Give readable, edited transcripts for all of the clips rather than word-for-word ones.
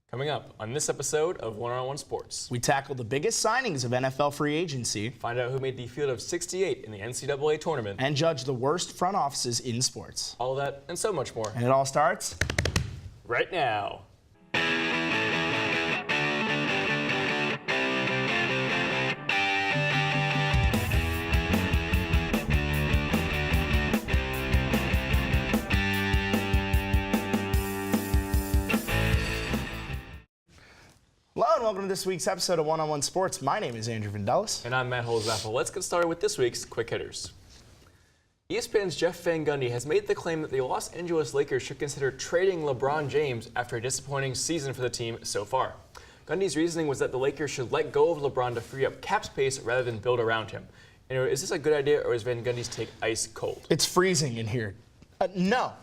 Coming up on this episode of One-on-One Sports, we tackle the biggest signings of NFL free agency, find out who made the field of 68 in the NCAA tournament, and judge the worst front offices in sports. All that and so much more. And it all starts right now. Hello and welcome to this week's episode of One-on-One Sports. My name is Andrew Vendelis. And I'm Matt Holzapfel. Let's get started with this week's quick hitters. ESPN's Jeff Van Gundy has made the claim that the Los Angeles Lakers should consider trading LeBron James after a disappointing season for the team so far. Gundy's reasoning was that the Lakers should let go of LeBron to free up cap space rather than build around him. Anyway, is this a good idea or is Van Gundy's take ice cold? It's freezing in here. No.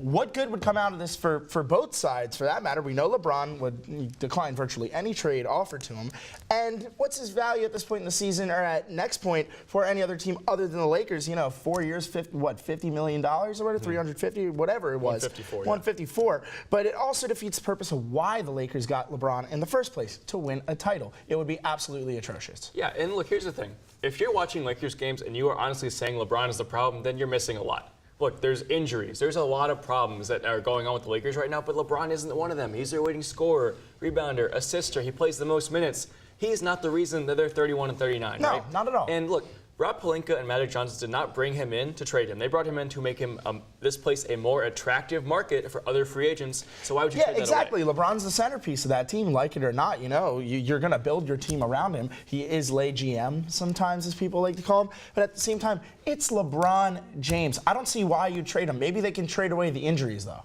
What good would come out of this for both sides, for that matter? We know LeBron would decline virtually any trade offered to him. And what's his value at this point in the season, or at next point, for any other team other than the Lakers? You know, 4 years, $50 million or whatever, 350, whatever it was. 154, yeah. 154. But it also defeats the purpose of why the Lakers got LeBron in the first place, to win a title. It would be absolutely atrocious. Yeah, and look, here's the thing. If you're watching Lakers games and you are honestly saying LeBron is the problem, then you're missing a lot. Look, there's injuries. There's a lot of problems that are going on with the Lakers right now, but LeBron isn't one of them. He's their leading scorer, rebounder, assister. He plays the most minutes. He's not the reason that they're 31 and 39, no, right? No, not at all. And look, Rob Pelinka and Magic Johnson did not bring him in to trade him. They brought him in to make him this place a more attractive market for other free agents. So why would you trade that away? Yeah, exactly. LeBron's the centerpiece of that team, like it or not. You know, you're going to build your team around him. He is lay GM sometimes, as people like to call him. But at the same time, it's LeBron James. I don't see why you trade him. Maybe they can trade away the injuries, though.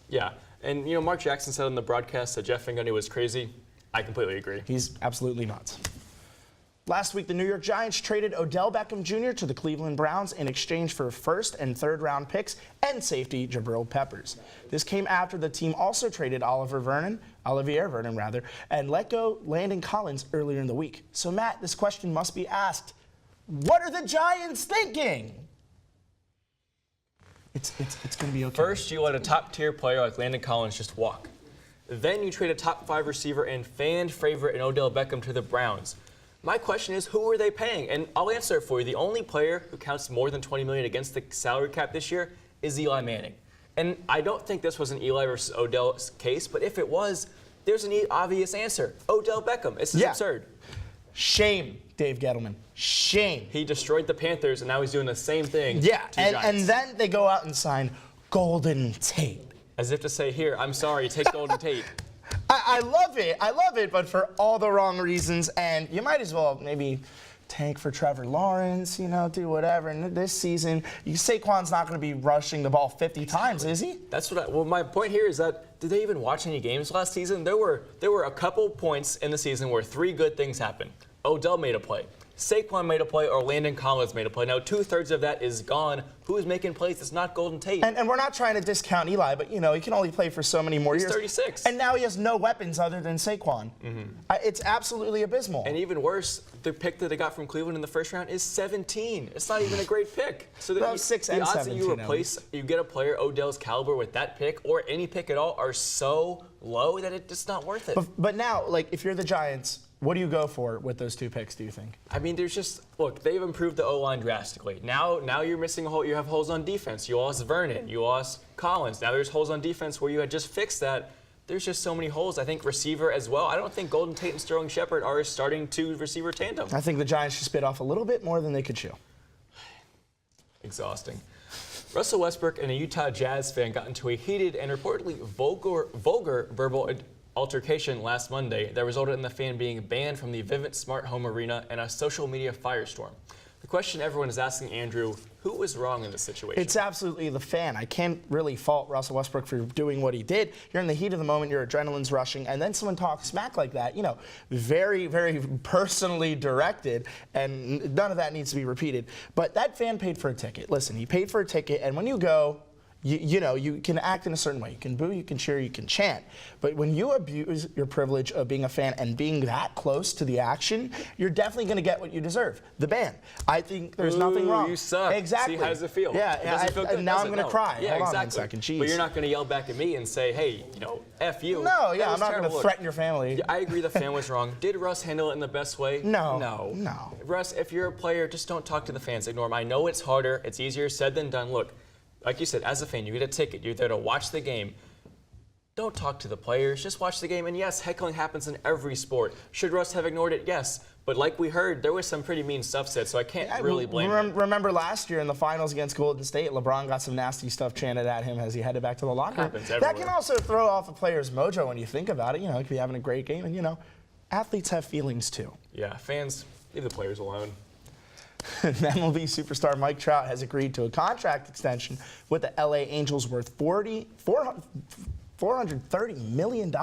Yeah, and you know, Mark Jackson said on the broadcast that Jeff Van Gundy was crazy. I completely agree. He's absolutely nuts. Last week, the New York Giants traded Odell Beckham Jr. to the Cleveland Browns in exchange for first and third round picks and safety Jabril Peppers. This came after the team also traded Olivier Vernon, and let go Landon Collins earlier in the week. So, Matt, this question must be asked. What are the Giants thinking? It's going to be okay. First, you let a top-tier player like Landon Collins just walk. Then you trade a top-5 receiver and fan favorite in Odell Beckham to the Browns. My question is, who are they paying? And I'll answer it for you. The only player who counts more than $20 million against the salary cap this year is Eli Manning. And I don't think this was an Eli versus Odell case, but if it was, there's an obvious answer. Odell Beckham. This is absurd. Shame, Dave Gettleman. Shame. He destroyed the Panthers, and now he's doing the same thing. Yeah, and then they go out and sign Golden Tate. As if to say, here, I'm sorry, take Golden Tate. I love it, but for all the wrong reasons, and you might as well maybe tank for Trevor Lawrence, you know, do whatever. And this season, Saquon's not going to be rushing the ball 50 times, is he? That's what well, my point here is that, did they even watch any games last season? There were a couple points in the season where three good things happened. Odell made a play. Saquon made a play, or Landon Collins made a play. Now, 2/3 of that is gone. Who is making plays? It's not Golden Tate. And we're not trying to discount Eli, but, you know, he can only play for so many more years. He's 36. And now he has no weapons other than Saquon. Mm-hmm. It's absolutely abysmal. And even worse, the pick that they got from Cleveland in the first round is 17. It's not even a great pick. So the odds that you get a player Odell's caliber with that pick, or any pick at all, are so low that it's just not worth it. But now, like, if you're the Giants, what do you go for with those two picks, do you think? I mean, look, they've improved the O-line drastically. Now you're missing a hole. You have holes on defense. You lost Vernon. You lost Collins. Now there's holes on defense where you had just fixed that. There's just so many holes. I think receiver as well. I don't think Golden Tate and Sterling Shepard are a starting two receiver tandem. I think the Giants should spit off a little bit more than they could chew. Exhausting. Russel Westbrook and a Utah Jazz fan got into a heated and reportedly vulgar verbal altercation last Monday that resulted in the fan being banned from the Vivint Smart Home Arena and a social media firestorm. The question everyone is asking, Andrew, who was wrong in this situation? It's absolutely the fan. I can't really fault Russell Westbrook for doing what he did. You're in the heat of the moment, your adrenaline's rushing, and then someone talks smack like that, you know, very, very personally directed, and none of that needs to be repeated. But that fan paid for a ticket. Listen, he paid for a ticket, and when you go, You can act in a certain way. You can boo, you can cheer, you can chant. But when you abuse your privilege of being a fan and being that close to the action, you're definitely going to get what you deserve, the ban. I think there's nothing wrong. You suck. Exactly. See, how does it feel? Yeah, it doesn't feel good. and now I'm going to cry. Yeah, Hold exactly. on 1 second. Jeez. But you're not going to yell back at me and say, hey, F you. No, yeah, That I'm was not going to terrible. threaten your family. Yeah, I agree the fan was wrong. Did Russ handle it in the best way? No. Russ, if you're a player, just don't talk to the fans. Ignore them. I know it's harder. It's easier said than done. Look, like you said, as a fan, you get a ticket. You're there to watch the game. Don't talk to the players. Just watch the game. And yes, heckling happens in every sport. Should Russ have ignored it? Yes. But like we heard, there was some pretty mean stuff said, so I can't really blame him. Remember last year in the finals against Golden State, LeBron got some nasty stuff chanted at him as he headed back to the locker room. Happens everywhere. That can also throw off a player's mojo when you think about it. He could be having a great game, and athletes have feelings too. Yeah, fans, leave the players alone. MLB superstar Mike Trout has agreed to a contract extension with the LA Angels worth $430 million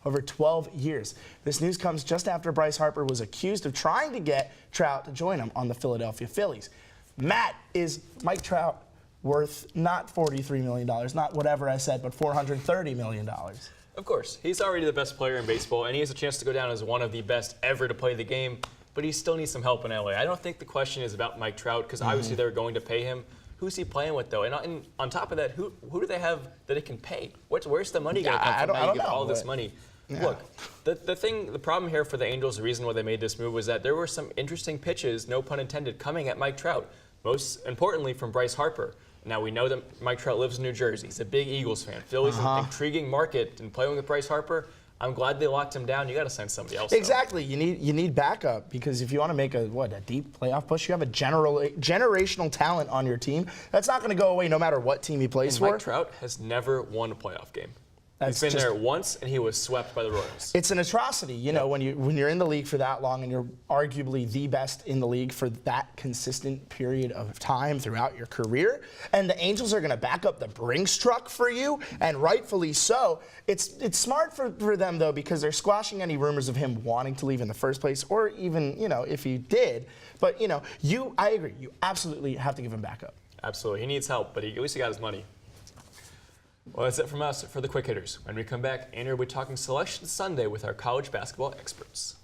over 12 years. This news comes just after Bryce Harper was accused of trying to get Trout to join him on the Philadelphia Phillies. Matt, is Mike Trout worth not $43 million, not whatever I said, but $430 million? Of course. He's already the best player in baseball, and he has a chance to go down as one of the best ever to play the game, but he still needs some help in LA. I don't think the question is about Mike Trout, because obviously they're going to pay him. Who's he playing with, though? And on top of that, who do they have that it can pay? Where's the money going to come from? I don't know. All this money. Yeah. Look, the problem here for the Angels, the reason why they made this move was that there were some interesting pitches, no pun intended, coming at Mike Trout. Most importantly, from Bryce Harper. Now, we know that Mike Trout lives in New Jersey. He's a big Eagles fan. Philly's an intriguing market, and playing with Bryce Harper, I'm glad they locked him down. You got to sign somebody else. Exactly. You need backup, because if you want to make a deep playoff push, you have a generational talent on your team. That's not going to go away no matter what team he plays for. Mike Trout has never won a playoff game. He's been there once, and he was swept by the Royals. It's an atrocity, when you're in the league for that long and you're arguably the best in the league for that consistent period of time throughout your career, and the Angels are going to back up the Brinks truck for you, and rightfully so. It's smart for them, though, because they're squashing any rumors of him wanting to leave in the first place, or even, if he did. But, I agree. You absolutely have to give him backup. Absolutely. He needs help, but at least he got his money. Well, that's it from us for the Quick Hitters. When we come back, Andrew will be talking Selection Sunday with our college basketball experts.